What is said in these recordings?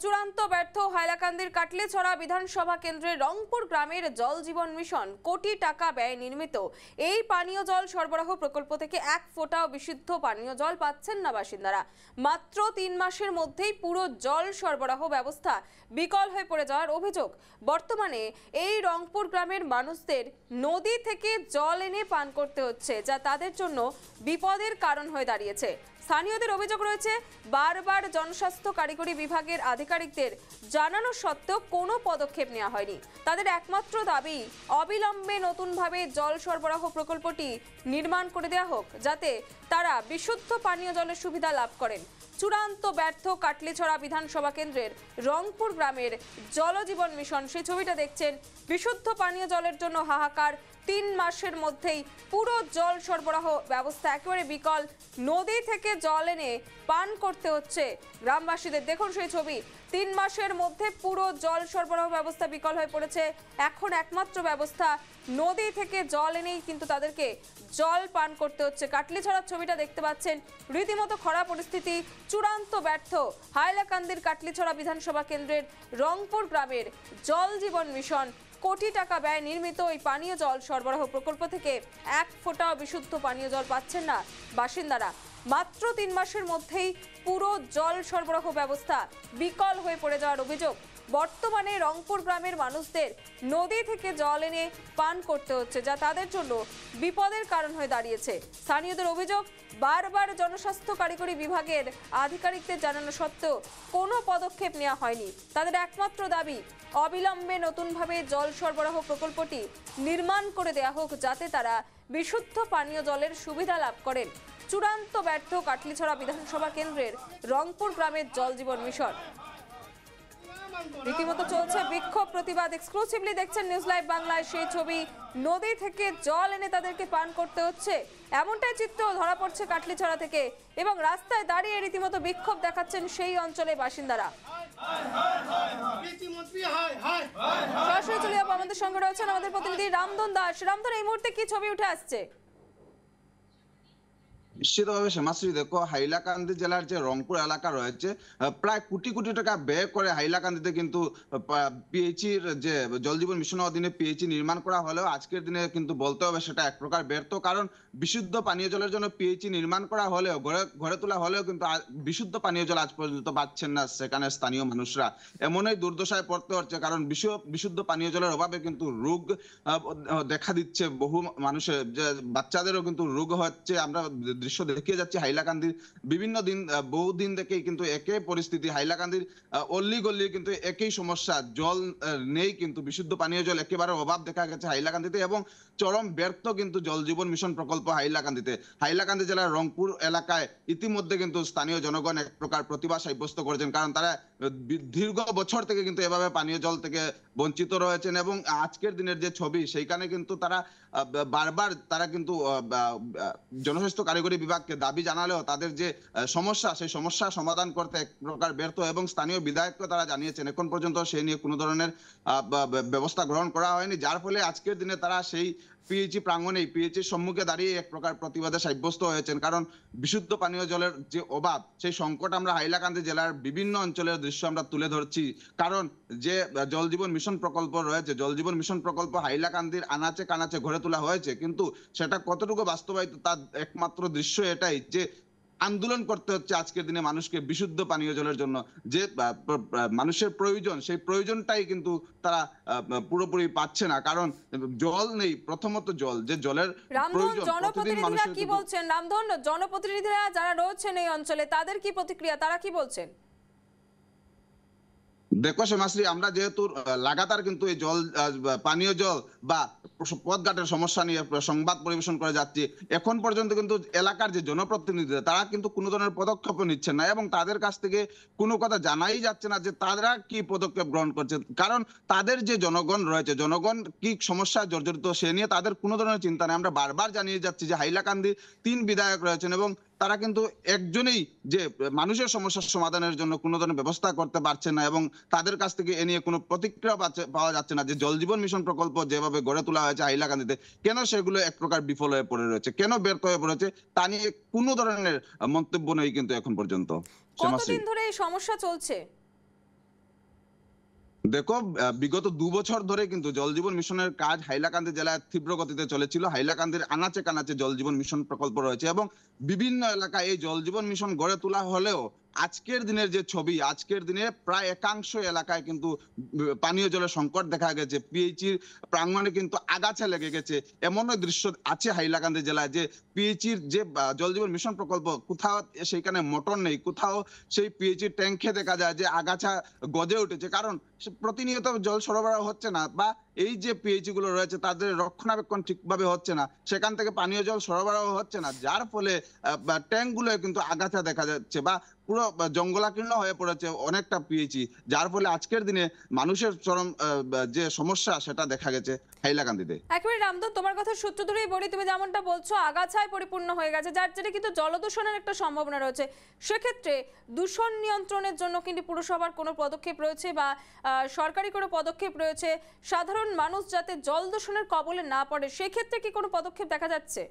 চূড়ান্ত ব্যর্থ হাইলাকান্দির কাটলিছড়া বিধানসভা কেন্দ্রের রংপুর গ্রামের জল জীবন মিশন। কোটি টাকা ব্যয়ে নির্মিত এই পানীয় জল সরবরাহ প্রকল্প থেকে এক ফোঁটাও বিশুদ্ধ পানীয় জল পাচ্ছেন না বাসিন্দারা। মাত্র 3 মাসের মধ্যেই পুরো জল সরবরাহ ব্যবস্থা বিকল হয়ে পড়ে যাওয়ার অভিযোগ। বর্তমানে এই রংপুর গ্রামের মানুষদের নদী থেকে জল এনে পান করতে হচ্ছে, যা তাদের জন্য বিপদের কারণ হয়ে দাঁড়িয়েছে। স্থানীয়দের অভিযোগ রয়েছে, বারবার জনস্বাস্থ্য কারিগরি বিভাগের আধিকারিকদের জানানো সত্ত্বেও কোনো পদক্ষেপ নেওয়া হয়নি। তাদের একমাত্র দাবি, অবিলম্বে নতুনভাবে জল সরবরাহ প্রকল্পটি নির্মাণ করে দেওয়া হোক, যাতে তারা বিশুদ্ধ পানীয় জলের সুবিধা লাভ করেন। চূড়ান্ত ব্যর্থ কাটলিছড়া বিধানসভা কেন্দ্রের রংপুর গ্রামের জলজীবন মিশন, সেই ছবিটা দেখছেন। বিশুদ্ধ পানীয় জলের জন্য হাহাকার। 3 মাসের মধ্যেই পুরো জল সরবরাহ ব্যবস্থা একেবারে বিকল। নদী থেকে জল এনে পান করতে হচ্ছে গ্রামবাসীদের। দেখুন সেই ছবি। 3 মাসের মধ্যে পুরো জল সরবরাহ ব্যবস্থা বিকল হয়ে পড়েছে। এখন একমাত্র ব্যবস্থা, নদী থেকে জল এনেই কিন্তু তাদেরকে জল পান করতে হচ্ছে। কাটলিছড়ার ছবিটা দেখতে পাচ্ছেন, রীতিমতো খরা পরিস্থিতি। চূড়ান্ত ব্যর্থ হাইলাকান্দির কাটলিছড়া বিধানসভা কেন্দ্রের রংপুর গ্রামের জল জীবন মিশন। কোটি টাকা ব্যয় নির্মিত এই পানীয় জল সরবরাহ প্রকল্প থেকে এক ফোঁটাও বিশুদ্ধ পানীয় জল পাচ্ছেন না বাসিন্দারা। মাত্র 3 মাসের মধ্যেই পুরো জল সরবরাহ ব্যবস্থা বিকল হয়ে পড়ে যাওয়ার অভিযোগ। বর্তমানে রংপুর গ্রামের মানুষদের নদী থেকে জল এনে পান করতে হচ্ছে, যা তাদের জন্য বিপদের কারণ হয়ে দাঁড়িয়েছে। স্থানীয়দের অভিযোগ, বারবার জনস্বাস্থ্য কারিগরি বিভাগের আধিকারিকদের জানানো সত্ত্বেও কোনো পদক্ষেপ নেওয়া হয়নি। তাদের একমাত্র দাবি, অবিলম্বে নতুনভাবে জল সরবরাহ প্রকল্পটি নির্মাণ করে দেওয়া হোক, যাতে তারা বিশুদ্ধ পানীয় জলের সুবিধা লাভ করেন। চূড়ান্ত ব্যর্থ কাটলিছড়া বিধানসভা কেন্দ্রের রংপুর গ্রামের জল জীবন মিশন। রীতিমতো চলছে বিক্ষোভ প্রতিবাদ। এক্সক্লুসিভলি দেখছেন নিউজ লাইভ বাংলায় সেই ছবি। নদী থেকে জল এনে তাদেরকে পান করতে হচ্ছে, এমনটাই চিত্র ধরা পড়ছে কাটলিছড়া থেকে। এবং রাস্তায় দাঁড়িয়ে রীতিমতো বিক্ষোভ দেখাচ্ছেন সেই অঞ্চলের বাসিন্দারা। সরাসরি চলে যাবো, আমাদের সঙ্গে রয়েছেন আমাদের প্রতিনিধি রামধন দাস। রামধন, এই মুহূর্তে কি ছবি উঠে আসছে? নিশ্চিতভাবে শ্যামাশ্রী, দেখো, হাইলাকান্দি জেলার যে রংপুর এলাকা রয়েছে, প্রায় কোটি কোটি টাকা ব্যয় করে হাইলাকান্দিতে কিন্তু পিএইচির যে জল জীবন মিশনের অধীনে পিএইচি নির্মাণ করা হলেও আজকের দিনে কিন্তু বলতে হবে সেটা এক প্রকার ব্যর্থ। কারণ বিশুদ্ধ পানীয় জলের জন্য পিএইচি নির্মাণ করা হলেও, ঘরে তোলা হলেও কিন্তু বিশুদ্ধ পানীয় জল আজ পর্যন্ত পাচ্ছেন না সেখানে স্থানীয় মানুষরা। এমনই দুর্দশায় পড়তে হচ্ছে, কারণ বিশুদ্ধ পানীয় জলের অভাবে কিন্তু রোগ দেখা দিচ্ছে বহু মানুষের, যে বাচ্চাদেরও কিন্তু রোগ হচ্ছে। আমরা দৃশ্য দেখিয়ে যাচ্ছি হাইলাকান্দির বিভিন্ন দিন, বহুদিন থেকেই কিন্তু একই পরিস্থিতি। হাইলাকান্দির অল্লি গল্লি কিন্তু একই সমস্যা, জল নেই, কিন্তু বিশুদ্ধ পানীয় জল একেবারে অভাব দেখা গেছে হাইলাকান্দিতে। এবং চরম ব্যর্থ কিন্তু জল জীবন মিশন প্রকল্প হাইলাকান্দিতে। হাইলাকান্দি জেলার রংপুর এলাকায় ইতিমধ্যে কিন্তু স্থানীয় জনগণ এক প্রকার প্রতিবাদ সাব্যস্ত করেছেন, কারণ তারা দীর্ঘ বছর থেকে কিন্তু এভাবে পানীয় জল থেকে বঞ্চিত রয়েছেন। এবং আজকের দিনের যে ছবি, সেইখানে কিন্তু তারা বারবার কিন্তু জনস্বাস্থ্য কারিগরি বিভাগকে দাবি জানালেও তাদের যে সমস্যা, সেই সমস্যা সমাধান করতে এক প্রকার ব্যর্থ। এবং স্থানীয় বিধায়ককে তারা জানিয়েছেন, এখন পর্যন্ত সেই নিয়ে কোনো ধরনের ব্যবস্থা গ্রহণ করা হয়নি, যার ফলে আজকের দিনে তারা সেই পিএইচি প্রাঙ্গণে, পিএইচির সম্মুখে দাঁড়িয়ে এক প্রকার প্রতিবাদে সাব্যস্ত হয়েছেন। কারণ বিশুদ্ধ পানীয় জলের যে অভাব, সেই সংকট আমরা হাইলাকান্দি জেলার বিভিন্ন অঞ্চলের দৃশ্য আমরা তুলে ধরছি। কারণ যে জল জীবন মিশন প্রকল্প রয়েছে, জল জীবন মিশন প্রকল্প হাইলাকান্দির আনাচে কানাচে গড়ে তোলা হয়েছে, কিন্তু সেটা কতটুকু বাস্তবায়িত তার একমাত্র দৃশ্য এটাই যে আন্দোলন করতে হচ্ছে আজকের দিনে মানুষকে বিশুদ্ধ পানীয় জলের জন্য। যে মানুষের প্রয়োজন, সেই প্রয়োজনটাই কিন্তু তারা পুরোপুরি পাচ্ছে না, কারণ জল নেই। প্রথমত জল, যে জলের প্রয়োজন, জনপ্রতিনিধিরা কি বলছেন? রামধন, জনপ্রতিনিধিরা যারা রয়েছেন এই অঞ্চলে, তাদের কি প্রতিক্রিয়া, তারা কি বলছেন? দেখো শ্যামাশ্রী, আমরা যেহেতু লাগাতার কিন্তু এই জল, পানীয় জল বা পথঘাটের সমস্যা নিয়ে সংবাদ পরিবেশন করে যাচ্ছি, এখন পর্যন্ত কিন্তু এলাকার যে জনপ্রতিনিধিরা তারা কিন্তু কোনো ধরনের পদক্ষেপ নিচ্ছেন না, এবং তাদের কাছ থেকে কোনো কথা জানাই যাচ্ছে না যে তারা কি পদক্ষেপ গ্রহণ করছে। কারণ তাদের যে জনগণ রয়েছে, জনগণ কি সমস্যায় জর্জরিত সে নিয়ে তাদের কোনো ধরনের চিন্তা নেই। আমরা বারবার জানিয়ে যাচ্ছি যে হাইলাকান্দি 3 বিধায়ক রয়েছেন, এবং তারা কিন্তু একজনেই যে মানুষের সমস্যার সমাধানের জন্য কোনো ধরনের ব্যবস্থা করতে পারছেন না, এবং তাদের কাছ থেকে এ নিয়ে কোনো প্রতিক্রিয়া পাওয়া যাচ্ছে না। যে জল জীবন মিশন প্রকল্প যেভাবে গড়ে তোলা হয়েছে হাইলাকান্দিতে, কেন সেগুলো এক প্রকার বিফল হয়ে পড়ে রয়েছে, কেন ব্যর্থ হয়ে পড়েছে, তা নিয়ে কোনো ধরনের মন্তব্য নেই কিন্তু এখন পর্যন্ত। কতদিন ধরে এই সমস্যা চলছে? দেখো, বিগত 2 বছর ধরে কিন্তু জল জীবন মিশনের কাজ হাইলাকান্দি জেলায় তীব্র গতিতে চলেছিল। হাইলাকান্দির আনাচে কানাচে জল জীবন মিশন প্রকল্প রয়েছে এবং বিভিন্ন এলাকায় এই জল জীবন মিশন গড়ে তোলা হলেও আজকের দিনের যে ছবি, আজকের দিনে প্রায় একাংশ এলাকায় কিন্তু পানীয় জলের সংকট দেখা গেছে। পিএইচির প্রাঙ্গণে কিন্তু আগাছা লেগে গেছে। এমনও দৃশ্য আছে হাইলাকান্দি জেলায় যে পিএইচির যে জল জীবন মিশন প্রকল্প, কোথাও সেখানে মোটর নেই, কোথাও সেই পিএইচির ট্যাঙ্কে দেখা যায় যে আগাছা গজে উঠেছে। কারণ প্রতিনিয়ত জল সরবরাহ হচ্ছে না, বা এই যে পিএইচি গুলো রয়েছে তাদের রক্ষণাবেক্ষণ ঠিকভাবে হচ্ছে না, সেখান থেকে পানীয় জল সরবরাহ হচ্ছে না, যার ফলে ট্যাঙ্ক গুলো কিন্তু আগাছা দেখা যাচ্ছে বা পুরো জঙ্গলাকীর্ণ হয়ে পড়েছে অনেকটা পিএইচি, যার ফলে আজকের দিনে মানুষের চরম যে সমস্যা সেটা দেখা গেছে হাইলাকান্দিতে। একেবারে রামদন, তোমার কথা সূত্র ধরেই বলি, তুমি যেমনটা বলছো আগাছায় পরিপূর্ণ হয়ে গেছে, যার জেরে কিন্তু জলদূষণের একটা সম্ভাবনা রয়েছে। সেক্ষেত্রে দূষণ নিয়ন্ত্রণের জন্য কিন্তু পুরসভার কোনো পদক্ষেপ রয়েছে বা সরকারি কোনো পদক্ষেপ রয়েছে, সাধারণ মানুষ যাতে জল দূষণের কবলে না পড়ে সেক্ষেত্রে কি কোনো পদক্ষেপ দেখা যাচ্ছে?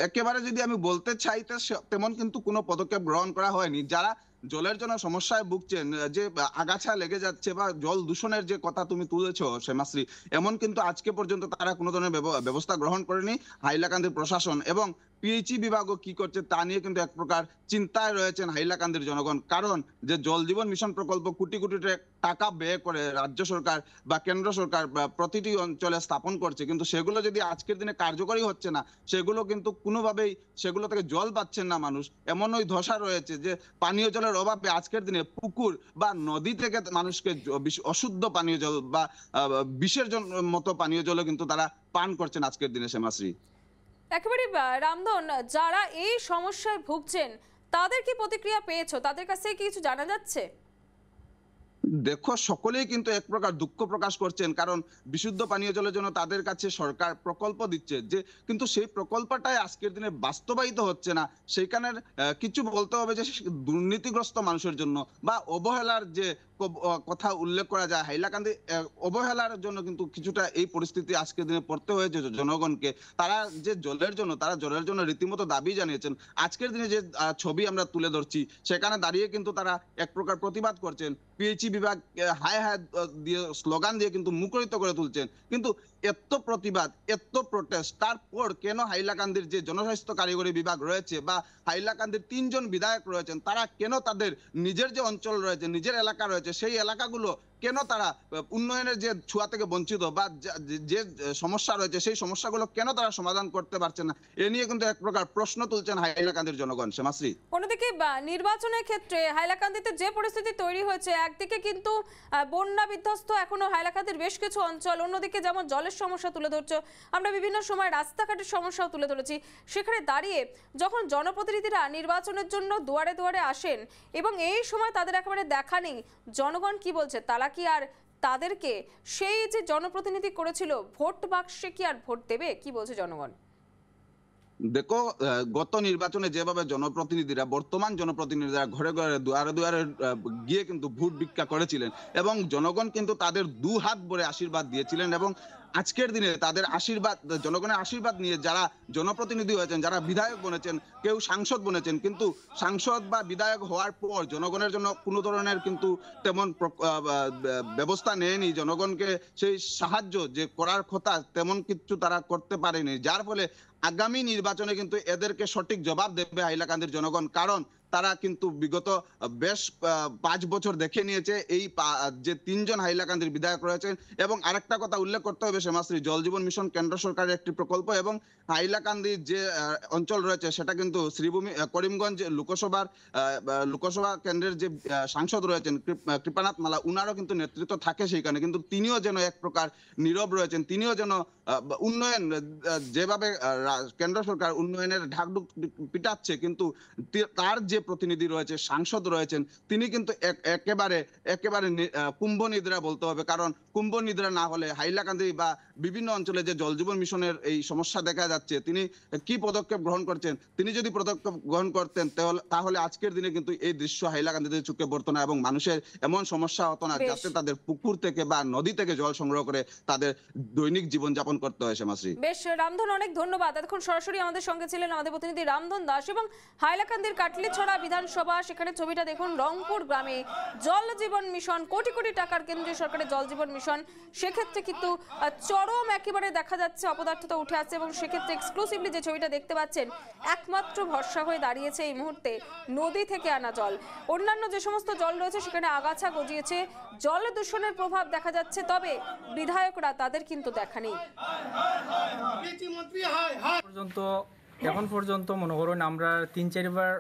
একেবারে যদি আমি বলতে চাই তো তেমন কিন্তু কোনো পদক্ষেপ গ্রহণ করা হয়নি। যারা জলের জন্য সমস্যায় ভুগছেন, যে আগাছা লেগে যাচ্ছে বা জল দূষণের যে কথা তুমি তুলেছো শ্যামাশ্রী, এমন কিন্তু আজকে পর্যন্ত তারা কোনো ধরনের ব্যবস্থা গ্রহণ করেনি হাইলাকান্দির প্রশাসন। এবং পিএইচই বিভাগও কি করছে তা নিয়ে কিন্তু এক প্রকার চিন্তায় রয়েছেন হাইলাকান্দির জনগণ। কারণ যে জল জীবন মিশন প্রকল্প কোটি কোটি টাকা ব্যয় করে রাজ্য সরকার বা কেন্দ্র সরকার প্রতিটি অঞ্চলে স্থাপন করছে, কিন্তু সেগুলো যদি আজকের দিনে কার্যকরী হচ্ছে না, সেগুলো কিন্তু কোনোভাবেই সেগুলো থেকে জল পাচ্ছেন না মানুষ। এমন ওই ধসা রয়েছে যে পানীয় জলের অভাবে আজকের দিনে পুকুর বা নদী থেকে মানুষকে অশুদ্ধ পানীয় জল বা বিষের মতো পানীয় জলও কিন্তু তারা পান করছেন আজকের দিনে শ্যামাশ্রী। একেবারে রামদন, যারা এই সমস্যায় ভুগছেন তাদের কি প্রতিক্রিয়া পেয়েছো? তাদের কাছ থেকে কি কিছু জানা যাচ্ছে? দেখো, সকলেই কিন্তু এক প্রকার দুঃখ প্রকাশ করছেন, কারণ বিশুদ্ধ পানীয় জলের জন্য তাদের কাছে সরকার প্রকল্প দিচ্ছে, যে কিন্তু সেই প্রকল্পটাই আজকের দিনে বাস্তবায়িত হচ্ছে না। সেখানের কিছু বলতে হবে যে দুর্নীতিগ্রস্ত মানুষের জন্য বা অবহেলার যে কথা উল্লেখ করা যায় হাইলাকান্দি, অবহেলার জন্য কিন্তু কিছুটা এই পরিস্থিতি আজকের দিনে পড়তে হয়েছে জনগণকে। তারা যে জলের জন্য রীতিমতো দাবি জানিয়েছেন। আজকের দিনে যে ছবি আমরা তুলে ধরছি, সেখানে দাঁড়িয়ে কিন্তু তারা এক প্রকার প্রতিবাদ করছেন। পিএইচই বিভাগ হায় হায় দিয়ে স্লোগান দিয়ে কিন্তু মুখরিত করে তুলছেন। কিন্তু এত প্রতিবাদ, এত প্রোটেস্ট, তারপর কেন হাইলাকান্দির যে জনস্বাস্থ্য কারিগরি বিভাগ রয়েছে বা হাইলাকান্দির 3জন বিধায়ক রয়েছেন, তারা কেন তাদের নিজের যে অঞ্চল রয়েছে, নিজের এলাকা রয়েছে, সেই এলাকাগুলো কেন তারা উন্নয়নের যে ছোঁয়া থেকে বঞ্চিত বা যে সমস্যা রয়েছে সেই সমস্যাগুলো কেন তারা সমাধান করতে পারছে না, এ নিয়ে কিন্তু এক প্রকার প্রশ্ন তুলছেন হাইলাকান্দির জনগণ। শ্যামাশ্রী, অন্যদিকে নির্বাচনের ক্ষেত্রে হাইলাকান্দিতে যে পরিস্থিতি তৈরি হয়েছে, একদিকে কিন্তু বন্যা বিধ্বস্ত এখনো হাইলাকান্দির বেশ কিছু অঞ্চল, অন্যদিকে যেমন জলের সমস্যা তুলে ধরছো, আমরা বিভিন্ন সময় রাস্তাঘাটের সমস্যাও তুলে ধরেছি। সেখানে দাঁড়িয়ে যখন জনপ্রতিনিধিরা নির্বাচনের জন্য দুয়ারে দুয়ারে আসেন এবং এই সময় তাদের একেবারে দেখা নেই, জনগণ কি বলছে? তারা কি আর তাদেরকে সেই যে জনপ্রতিনিধি করেছিল ভোট বাক্সে কি আর ভোট দেবে? কি বলছে জনগণ? দেখো, গত নির্বাচনে যেভাবে বর্তমান জনপ্রতিনিধিরা ঘরে ঘরে দুয়ারে দুয়ারে গিয়ে কিন্তু ভোট ভিক্ষা করেছিলেন এবং জনগণ কিন্তু তাদের হাত ভরে আশীর্বাদ দিয়েছিলেন। এবং আজকের দিনে তাদের আশীর্বাদ, জনগণের আশীর্বাদ নিয়ে যারা জনপ্রতিনিধি হয়েছেন, যারা বিধায়ক বনেছেন, কেউ সাংসদ বনেছেন, কিন্তু সাংসদ বা বিধায়ক হওয়ার পর জনগণের জন্য কোনো ধরনের কিন্তু তেমন ব্যবস্থা নেয়নি। জনগণকে সেই সাহায্য যে করার কথা তেমন কিছু তারা করতে পারেনি, যার ফলে আগামী নির্বাচনে কিন্তু এদেরকে সঠিক জবাব দেবে হাইলাকান্দির জনগণ। কারণ তারা কিন্তু বিগত বেশ 5 বছর দেখে নিয়েছে এই যে 3জন হাইলাকান্দির বিধায়ক রয়েছেন। এবং আরেকটা কথা উল্লেখ করতে হবে শ্যামাশ্রী, জল জীবন মিশন কেন্দ্র সরকারের একটি প্রকল্প এবং হাইলাকান্দির যে অঞ্চল রয়েছে সেটা কিন্তু শ্রীভূমি করিমগঞ্জ লোকসভা কেন্দ্রের যে সাংসদ রয়েছেন কৃপানাথ মালা, উনারও কিন্তু নেতৃত্ব থাকে সেইখানে, কিন্তু তিনিও যেন এক প্রকার নীরব রয়েছেন। তিনিও যেন উন্নয়ন যেভাবে কেন্দ্র সরকার উন্নয়নের ঢাকঢুক পিটাচ্ছে, কিন্তু তার যে প্রতিনিধি রয়েছে, সাংসদ রয়েছেন, তিনি কিন্তু একেবারে কুম্ভ নিদ্রা বলতে হবে। কারণ কুম্ভ নিদ্রা না হলে হাইলাকান্দি বা বিভিন্ন অঞ্চলে যে জল জীবন মিশনের এই সমস্যা দেখা যাচ্ছে, তিনি কি পদক্ষেপ গ্রহণ করছেন, তিনি যদি পদক্ষেপ গ্রহণ করতেন তাহলে আজকের দিনে কিন্তু এই দৃশ্য হাইলাকান্দিতে চোখে পড়তো না এবং মানুষের এমন সমস্যা হতো না যাতে তাদের পুকুর থেকে বা নদী থেকে জল সংগ্রহ করে তাদের দৈনিক জীবনযাপন করতে হয়। শ্যামাশ্রী, বেশ রামধন, অনেক ধন্যবাদ। এতক্ষণ সরাসরি আমাদের সঙ্গে ছিলেন আমাদের প্রতিনিধি রামধন দাস এবং হাইলাকান্দির কাটলিছড়া কাটলিছড়া বিধানসভা, সেখানে ছবিটা দেখুন, রংপুর গ্রামে জল জীবন মিশন, কোটি কোটি টাকার কেন্দ্রীয় সরকারের জল জীবন মিশন, সেক্ষেত্রে কিন্তু চরম একেবারে দেখা যাচ্ছে অপদার্থতা উঠে আসছে এবং সেক্ষেত্রে এক্সক্লুসিভলি যে ছবিটা দেখতে পাচ্ছেন, একমাত্র ভরসা হয়ে দাঁড়িয়েছে এই মুহূর্তে নদী থেকে আনা জল। অন্যান্য যে সমস্ত জল রয়েছে সেখানে আগাছা গজিয়েছে, জল দূষণের প্রভাব দেখা যাচ্ছে, তবে বিধায়করা তাদের কিন্তু দেখা নেই। এখন পর্যন্ত মনে করুন আমরা 3-4 বার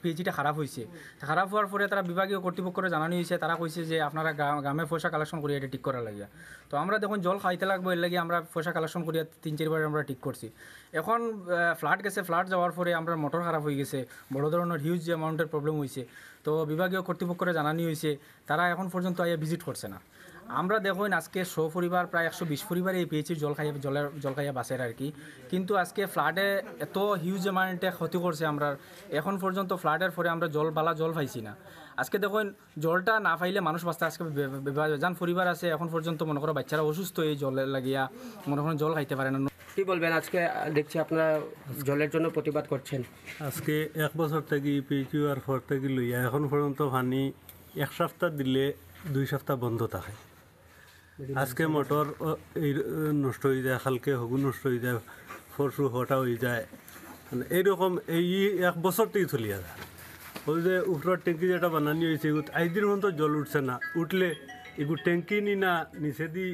পিএইচিটা খারাপ হয়েছে। খারাপ হওয়ার পরে তারা বিভাগীয় কর্তৃপক্ষরা জানানো হয়েছে, তারা কইছে যে আপনারা গ্রামে পয়সা কালেকশন করি এটা ঠিক করা লাগিয়া। তো আমরা দেখুন জল খাইতে লাগবো, এর লাগে আমরা পয়সা কালেকশন করিয়া 3-4 বার আমরা ঠিক করছি। এখন ফ্লাড গেছে, ফ্লাড যাওয়ার পরে আমরা মোটর খারাপ হয়ে গেছে, বড় ধরনের হিউজ অ্যামাউন্টের প্রবলেম হয়েছে। তো বিভাগীয় কর্তৃপক্ষরা জানানো হয়েছে, তারা এখন পর্যন্ত আইয়া ভিজিট করছে না। আমরা দেখুন আজকে 100 পরিবার, প্রায় 120 পরিবার এই পিএইচির জল খাইয়া বাঁচের আর কি। কিন্তু আজকে ফ্লাডে এত হিউজ অ্যামাউন্টে ক্ষতি করছে আমরা, এখন পর্যন্ত ফ্লাডের পরে আমরা জল পাইছি না। আজকে দেখুন জলটা না পাইলে মানুষ বাঁচতে আজকে যান পরিবার আছে, এখন পর্যন্ত মনে করো বাচ্চারা অসুস্থ এই জলের লাগিয়া, মনে করেন জল খাইতে পারে না। কি বলবেন, আজকে দেখছি আপনারা জলের জন্য প্রতিবাদ করছেন। আজকে 1 বছর থেকে পিএইচি হওয়ার পর থেকে লইয়া এখন পর্যন্ত পানি 1 সপ্তাহ দিলে 2 সপ্তাহ বন্ধ থাকে। আজকে মোটর এই নষ্ট হয়ে যায়, কালকে হগু নষ্ট হয়ে যায়, পরশু হটা হয়ে যায়, মানে এইরকম এই 1 বছর থেকে চলি যায়। ওই যে উপরের ট্যাঙ্কি যেটা বানানি হয়েছে আইদিন পর্যন্ত জল উঠছে না, উঠলে এগুলো ট্যাঙ্কি নি না নিচে দিয়ে